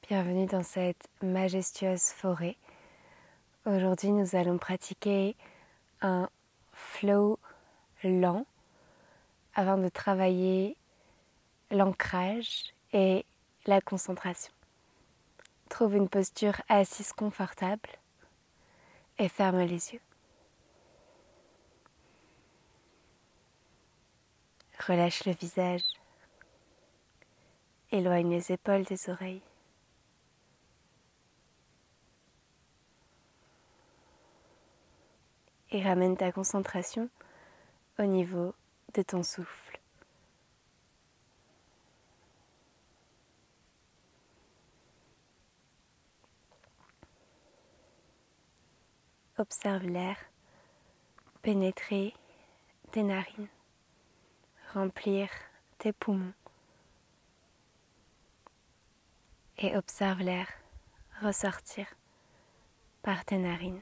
Bienvenue dans cette majestueuse forêt. Aujourd'hui, nous allons pratiquer un flow lent afin de travailler l'ancrage et la concentration. Trouve une posture assise confortable et ferme les yeux. Relâche le visage. Éloigne les épaules des oreilles. Et ramène ta concentration au niveau de ton souffle. Observe l'air pénétrer tes narines, remplir tes poumons. Et observe l'air ressortir par tes narines.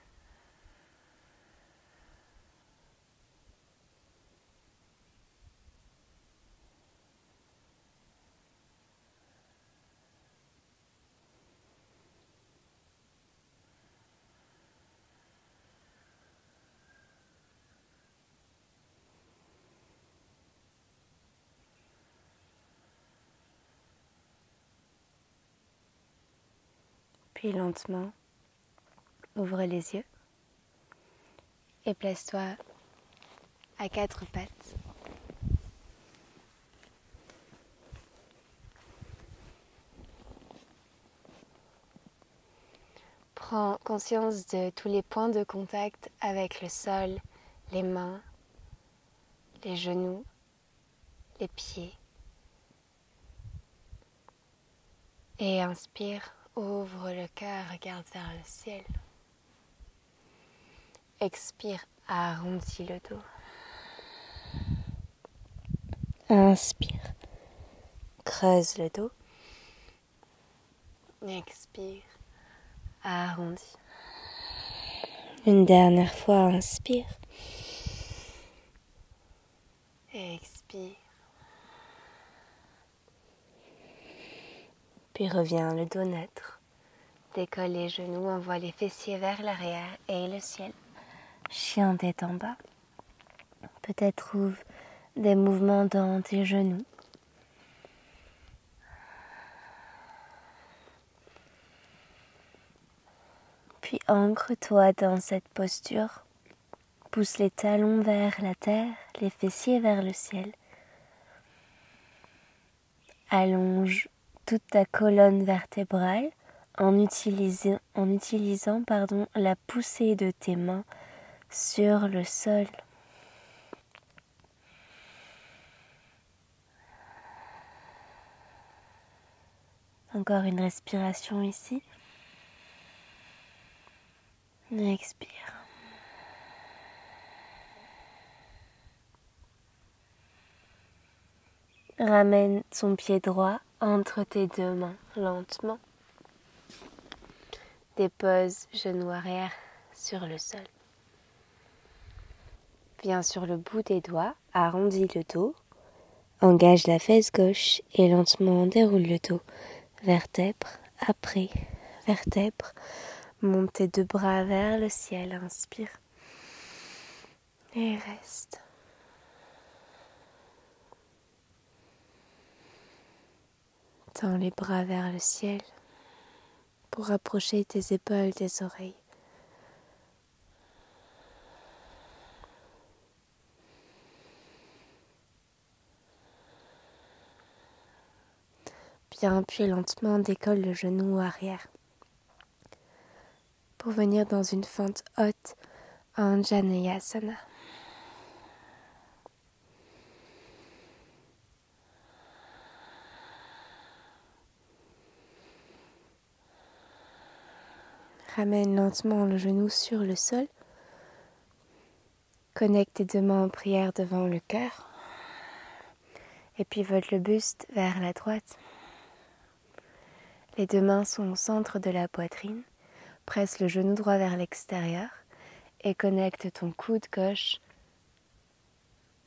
Puis lentement, ouvre les yeux et place-toi à quatre pattes. Prends conscience de tous les points de contact avec le sol, les mains, les genoux, les pieds. Et inspire, ouvre le cœur, regarde vers le ciel. Expire, arrondis le dos. Inspire, creuse le dos. Expire, arrondis. Une dernière fois, inspire. Expire. Puis reviens le dos neutre. Décolle les genoux, envoie les fessiers vers l'arrière et le ciel. Chien tête en bas. Peut-être trouve des mouvements dans tes genoux. Puis ancre-toi dans cette posture. Pousse les talons vers la terre, les fessiers vers le ciel. Allonge toute ta colonne vertébrale en utilisant la poussée de tes mains sur le sol. Encore une respiration ici. Expire. Ramène ton pied droit entre tes deux mains lentement. Dépose genou arrière sur le sol. Viens sur le bout des doigts, arrondis le dos. Engage la fesse gauche et lentement déroule le dos. Vertèbre après vertèbre. Monte tes deux bras vers le ciel. Inspire. Et reste. Tends les bras vers le ciel pour rapprocher tes épaules des oreilles. Bien, puis lentement décolle le genou arrière pour venir dans une fente haute en Janeyasana. Ramène lentement le genou sur le sol. Connecte tes deux mains en prière devant le cœur. Et puis volte le buste vers la droite. Les deux mains sont au centre de la poitrine. Presse le genou droit vers l'extérieur et connecte ton coude gauche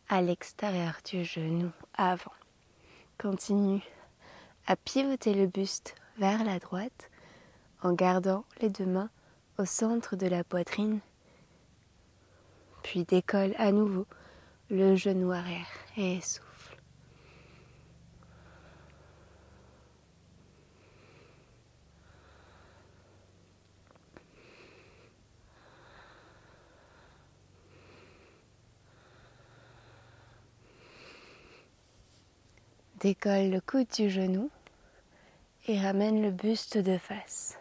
à l'extérieur du genou avant. Continue à pivoter le buste vers la droite en gardant les deux mains au centre de la poitrine. Puis décolle à nouveau le genou arrière et souffle. Décolle le coude du genou et ramène le buste de face.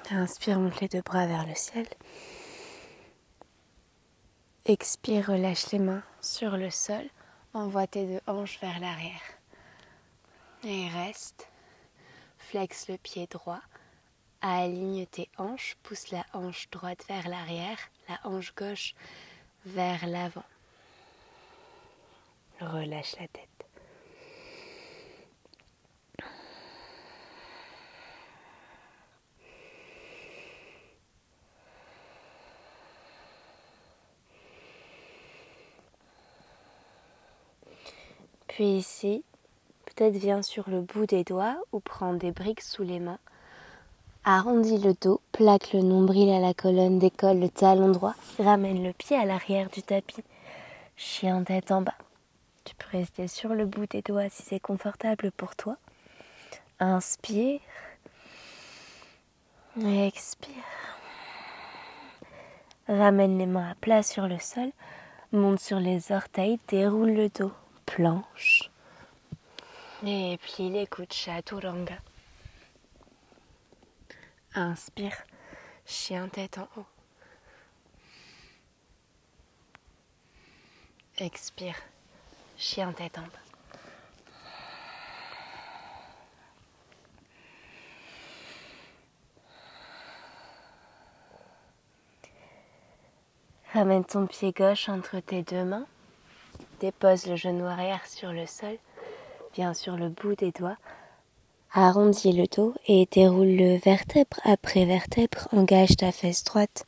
Inspire, monte les deux bras vers le ciel. Expire, relâche les mains sur le sol. Envoie tes deux hanches vers l'arrière. Et reste. Flexe le pied droit. Aligne tes hanches. Pousse la hanche droite vers l'arrière. La hanche gauche vers l'avant. Relâche la tête. Puis ici, peut-être viens sur le bout des doigts ou prends des briques sous les mains. Arrondis le dos, plaque le nombril à la colonne, décolle le talon droit, ramène le pied à l'arrière du tapis. Chien tête en bas. Tu peux rester sur le bout des doigts si c'est confortable pour toi. Inspire. Et expire. Ramène les mains à plat sur le sol. Monte sur les orteils, déroule le dos. Planche. Et plie les coudes, chaturanga. Inspire. Chien tête en haut. Expire. Chien tête en bas. Ramène ton pied gauche entre tes deux mains. Dépose le genou arrière sur le sol. Viens sur le bout des doigts. Arrondis le dos et déroule-le vertèbre après vertèbre. Engage ta fesse droite.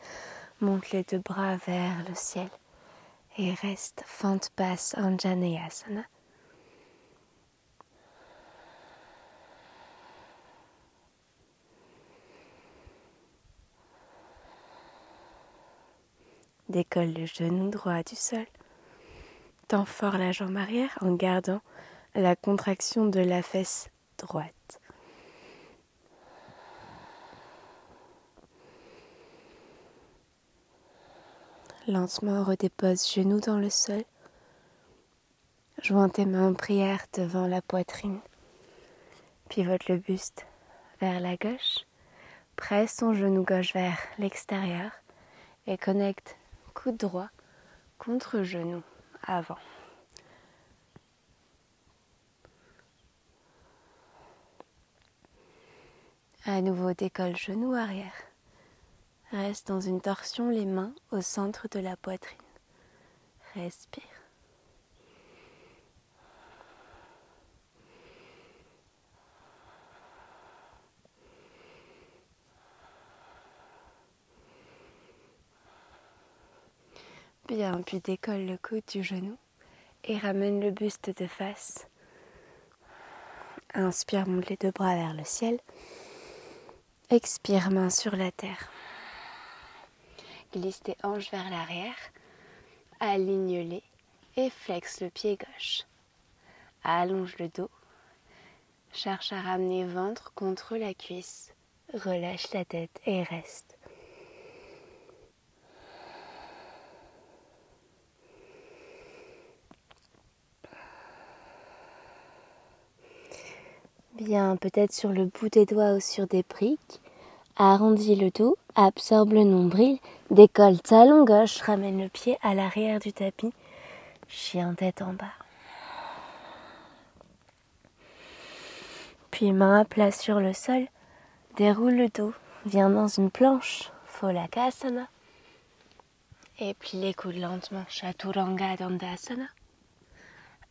Monte les deux bras vers le ciel. Et reste fente basse Anjaneyasana. Décolle le genou droit du sol. Tends fort la jambe arrière en gardant la contraction de la fesse droite. Lentement redépose genou dans le sol. Joins tes mains en prière devant la poitrine. Pivote le buste vers la gauche. Presse ton genou gauche vers l'extérieur et connecte coude droit contre genou avant. À nouveau, décolle genou arrière. Reste dans une torsion, les mains au centre de la poitrine. Respire. Bien, puis décolle le coude du genou et ramène le buste de face. Inspire, monte les deux bras vers le ciel. Expire, main sur la terre. Glisse tes hanches vers l'arrière. Aligne-les et flexe le pied gauche. Allonge le dos. Cherche à ramener ventre contre la cuisse. Relâche la tête et reste. Bien, peut-être sur le bout des doigts ou sur des briques. Arrondis le dos, absorbe le nombril, décolle talon gauche, ramène le pied à l'arrière du tapis. Chien tête en bas. Puis main à plat sur le sol, déroule le dos, viens dans une planche, Pholakasana. Et plie les coudes lentement, Chaturanga Dandasana.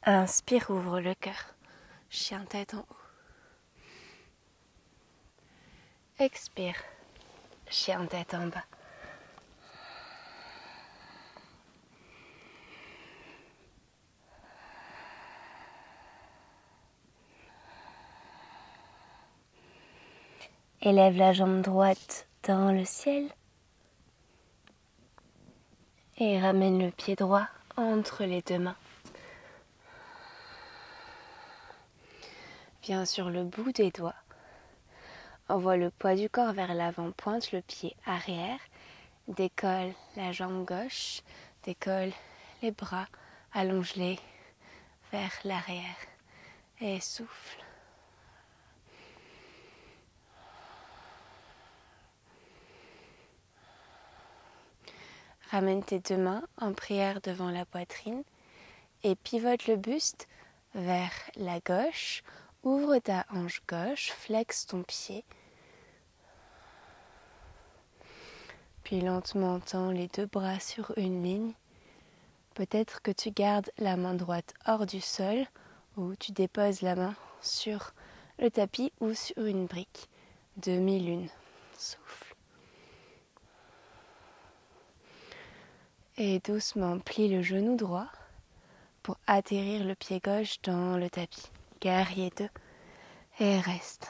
Inspire, ouvre le cœur, chien tête en haut. Expire, chien tête en bas. Élève la jambe droite dans le ciel. Et ramène le pied droit entre les deux mains. Viens sur le bout des doigts. Envoie le poids du corps vers l'avant, pointe le pied arrière. Décolle la jambe gauche, décolle les bras, allonge-les vers l'arrière et souffle. Ramène tes deux mains en prière devant la poitrine et pivote le buste vers la gauche. Ouvre ta hanche gauche, flexe ton pied. Puis lentement tends les deux bras sur une ligne. Peut-être que tu gardes la main droite hors du sol ou tu déposes la main sur le tapis ou sur une brique. Demi-lune. Souffle. Et doucement plie le genou droit pour atterrir le pied gauche dans le tapis. Guerrier 2 et reste.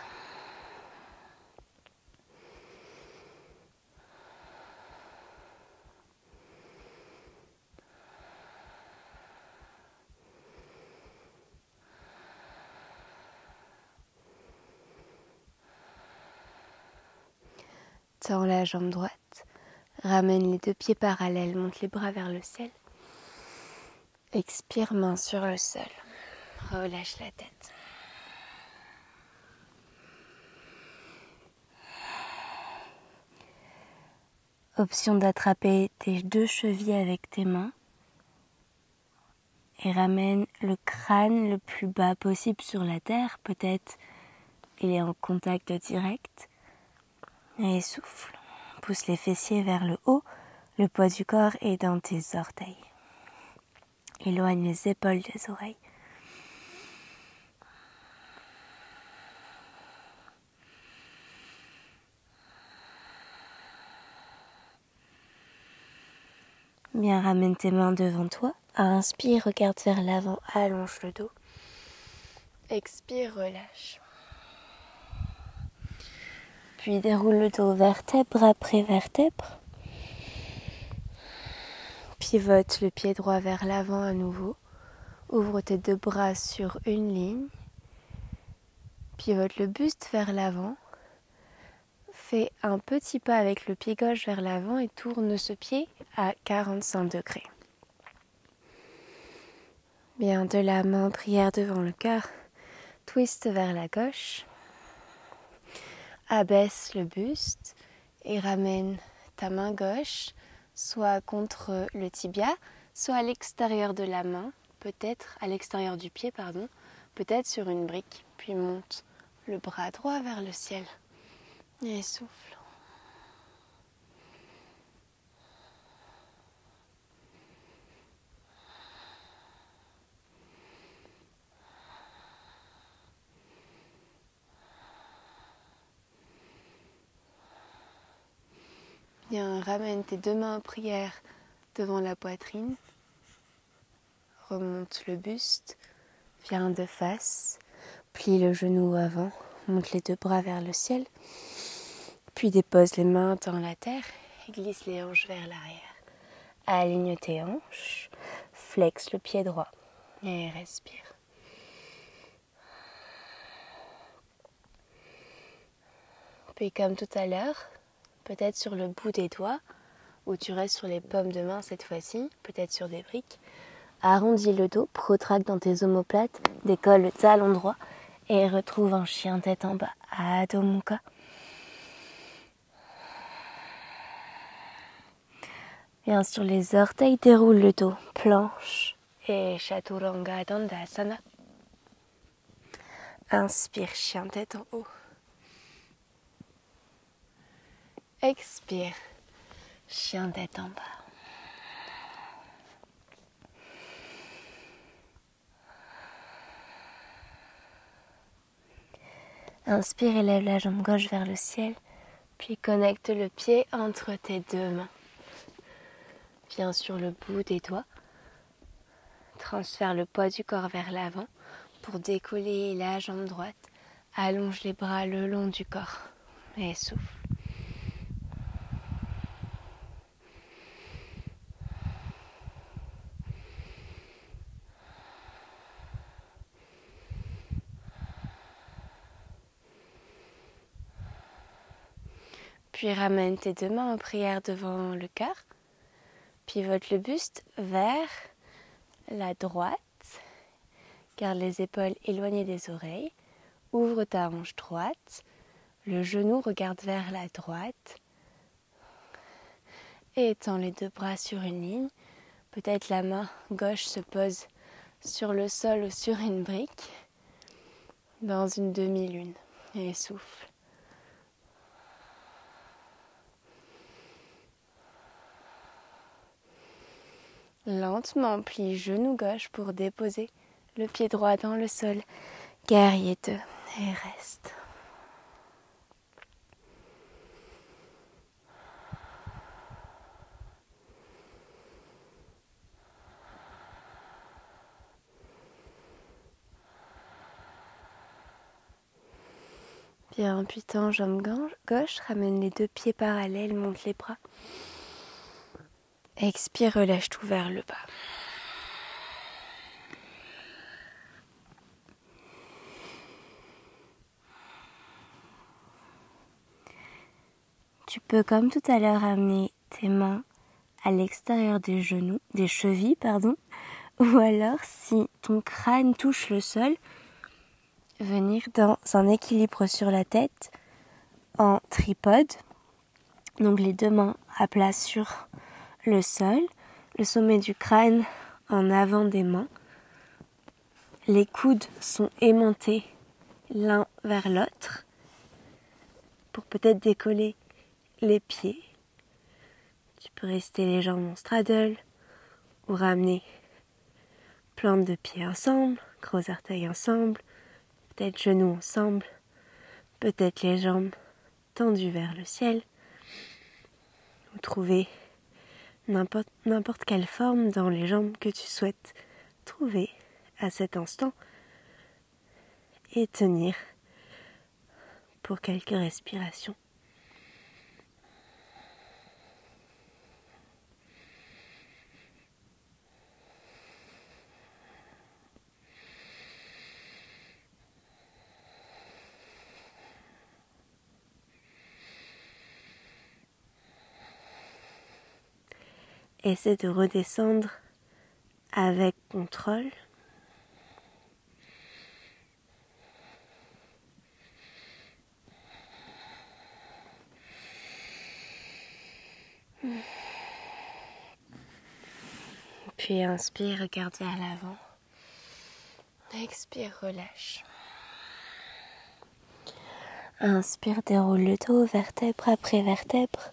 Tends la jambe droite. Ramène les deux pieds parallèles, monte les bras vers le ciel. Expire, main sur le sol. Relâche la tête. Option d'attraper tes deux chevilles avec tes mains. Et ramène le crâne le plus bas possible sur la terre. Peut-être il est en contact direct. Et souffle. Pousse les fessiers vers le haut. Le poids du corps est dans tes orteils. Éloigne les épaules des oreilles. Bien, ramène tes mains devant toi. Inspire, regarde vers l'avant, allonge le dos. Expire, relâche. Puis déroule le dos vertèbre après vertèbre. Pivote le pied droit vers l'avant à nouveau. Ouvre tes deux bras sur une ligne. Pivote le buste vers l'avant. Fais un petit pas avec le pied gauche vers l'avant et tourne ce pied à 45 degrés. Bien, de la main prière devant le cœur. Twist vers la gauche. Abaisse le buste et ramène ta main gauche soit contre le tibia, soit à l'extérieur de la main, peut-être à l'extérieur du pied, peut-être sur une brique. Puis monte le bras droit vers le ciel et souffle. Bien, ramène tes deux mains en prière devant la poitrine. Remonte le buste, viens de face, plie le genou avant, monte les deux bras vers le ciel, puis dépose les mains dans la terre et glisse les hanches vers l'arrière. Aligne tes hanches, flexe le pied droit et respire. Puis comme tout à l'heure, peut-être sur le bout des doigts, ou tu restes sur les paumes de main cette fois-ci, peut-être sur des briques. Arrondis le dos, protracte dans tes omoplates, décolle le talon droit et retrouve un chien tête en bas, Adho Mukha. Viens sur les orteils, déroule le dos, planche et Chaturanga Dandasana. Inspire, chien tête en haut. Expire, chien tête en bas. Inspire, élève la jambe gauche vers le ciel, puis connecte le pied entre tes deux mains. Viens sur le bout des doigts. Transfère le poids du corps vers l'avant pour décoller la jambe droite. Allonge les bras le long du corps. et souffle. Puis ramène tes deux mains en prière devant le cœur. Pivote le buste vers la droite. Garde les épaules éloignées des oreilles. Ouvre ta hanche droite. Le genou regarde vers la droite. Et étends les deux bras sur une ligne. Peut-être la main gauche se pose sur le sol ou sur une brique. Dans une demi-lune. Et souffle. Lentement, plie genou gauche pour déposer le pied droit dans le sol. Guerrier 2 et reste. Bien, puis tends jambe gauche, ramène les deux pieds parallèles, monte les bras. Expire, relâche tout vers le bas. Tu peux, comme tout à l'heure, amener tes mains à l'extérieur des chevilles, ou alors, si ton crâne touche le sol, venir dans un équilibre sur la tête en tripode. Donc les deux mains à plat sur le sol, le sommet du crâne en avant des mains. Les coudes sont aimantés l'un vers l'autre pour peut-être décoller les pieds. Tu peux rester les jambes en straddle ou ramener plante de pieds ensemble, gros orteils ensemble, peut-être genoux ensemble, peut-être les jambes tendues vers le ciel. Ou trouver n'importe quelle forme dans les jambes que tu souhaites trouver à cet instant et tenir pour quelques respirations. Essaie de redescendre avec contrôle. Puis inspire, regarde vers l'avant. Expire, relâche. Inspire, déroule le dos, vertèbre après vertèbre.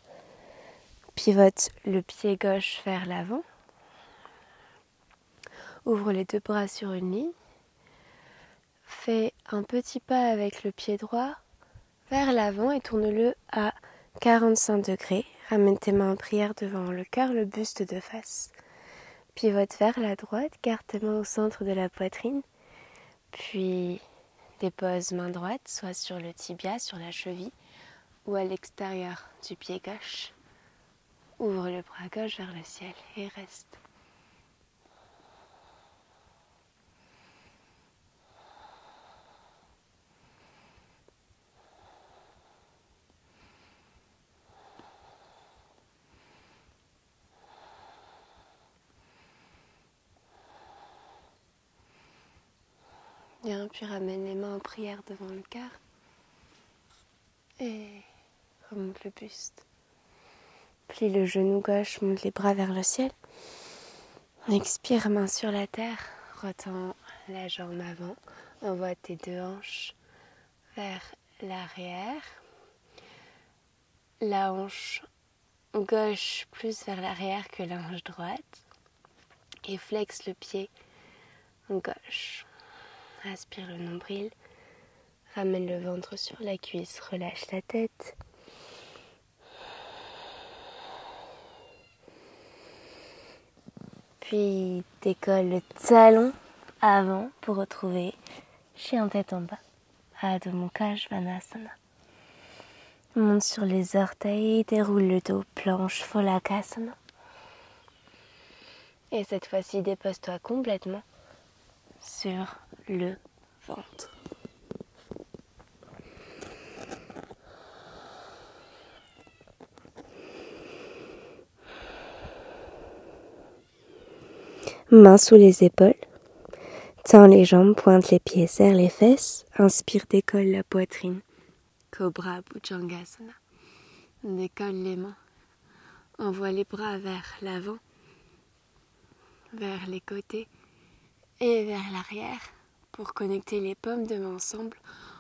Pivote le pied gauche vers l'avant. Ouvre les deux bras sur une ligne. Fais un petit pas avec le pied droit vers l'avant et tourne-le à 45 degrés. Ramène tes mains en prière devant le cœur, le buste de face. Pivote vers la droite, garde tes mains au centre de la poitrine. Puis dépose main droite, soit sur le tibia, sur la cheville, ou à l'extérieur du pied gauche. Ouvre le bras gauche vers le ciel et reste. Bien, puis ramène les mains en prière devant le cœur et remonte le buste. Plie le genou gauche, monte les bras vers le ciel. Expire, main sur la terre, retends la jambe avant, envoie tes deux hanches vers l'arrière. La hanche gauche plus vers l'arrière que la hanche droite. Et flexe le pied gauche. Aspire le nombril. Ramène le ventre sur la cuisse, relâche la tête. Puis décolle le talon avant pour retrouver chien tête en bas, Adho Mukha Svanasana. Monte sur les orteils, déroule le dos, planche, Phalakasana. Et cette fois-ci, dépose-toi complètement sur le ventre. Mains sous les épaules. Tends les jambes, pointe les pieds, serre les fesses. Inspire, décolle la poitrine. Cobra Bhujangasana. Décolle les mains. Envoie les bras vers l'avant, vers les côtés et vers l'arrière pour connecter les paumes de main ensemble,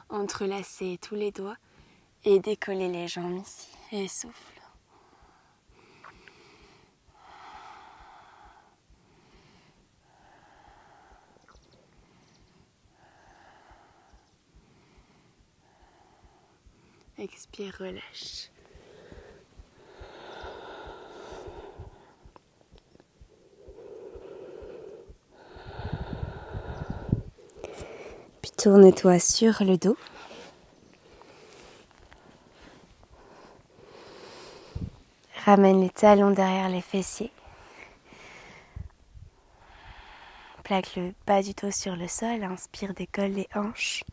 entrelacer tous les doigts et décoller les jambes ici. Et souffle. Expire, relâche. Puis tourne-toi sur le dos. Ramène les talons derrière les fessiers. Plaque le bas du dos sur le sol. Inspire, décolle les hanches.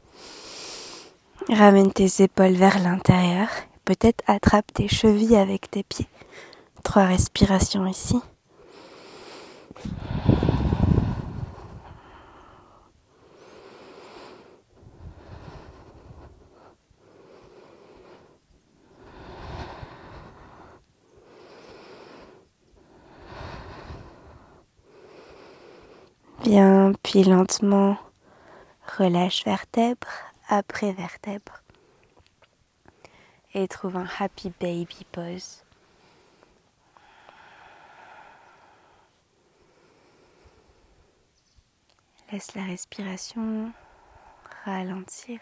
Ramène tes épaules vers l'intérieur. Peut-être attrape tes chevilles avec tes pieds. 3 respirations ici. Bien, puis lentement, relâche vertèbre après vertèbre. Et trouve un happy baby pose. Laisse la respiration ralentir.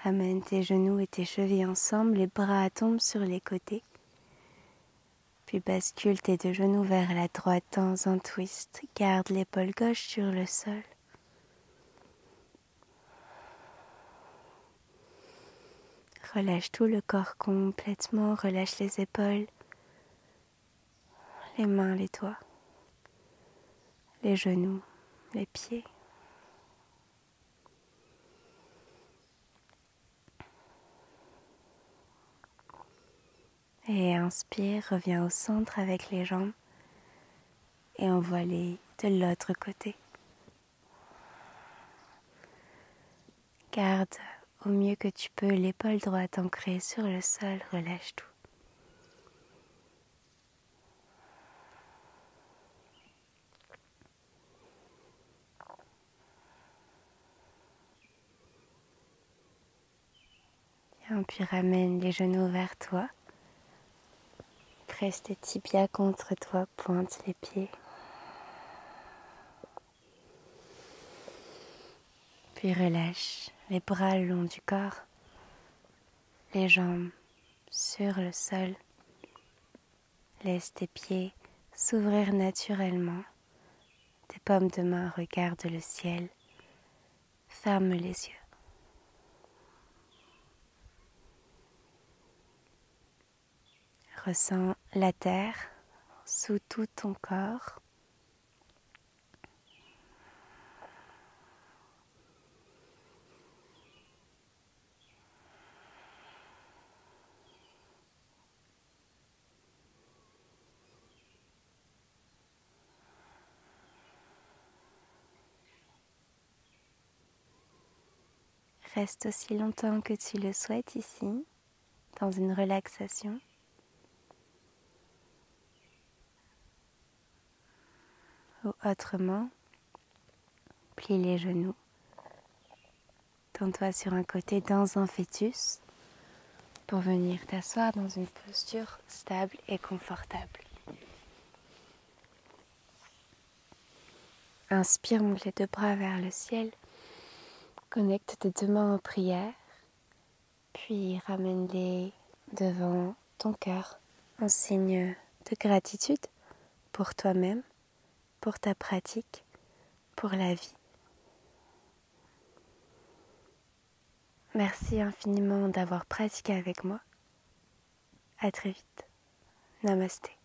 Ramène tes genoux et tes chevilles ensemble, les bras tombent sur les côtés. Puis bascule tes 2 genoux vers la droite dans un twist. Garde l'épaule gauche sur le sol. Relâche tout le corps complètement, relâche les épaules, les mains, les doigts, les genoux, les pieds. Et inspire, reviens au centre avec les jambes et envoie-les de l'autre côté. Garde au mieux que tu peux l'épaule droite ancrée sur le sol, relâche tout. Bien, puis ramène les genoux vers toi. Presse tes tibias contre toi, pointe les pieds. Puis relâche les bras le long du corps, les jambes sur le sol. Laisse tes pieds s'ouvrir naturellement. Tes paumes de main regardent le ciel. Ferme les yeux. Ressens la terre sous tout ton corps. Reste aussi longtemps que tu le souhaites ici, dans une relaxation. Ou autrement, plie les genoux. Tends-toi sur un côté dans un fœtus pour venir t'asseoir dans une posture stable et confortable. Inspire, monte les 2 bras vers le ciel. Connecte tes 2 mains en prière. Puis ramène-les devant ton cœur en signe de gratitude pour toi-même, pour ta pratique, pour la vie. Merci infiniment d'avoir pratiqué avec moi. À très vite. Namasté.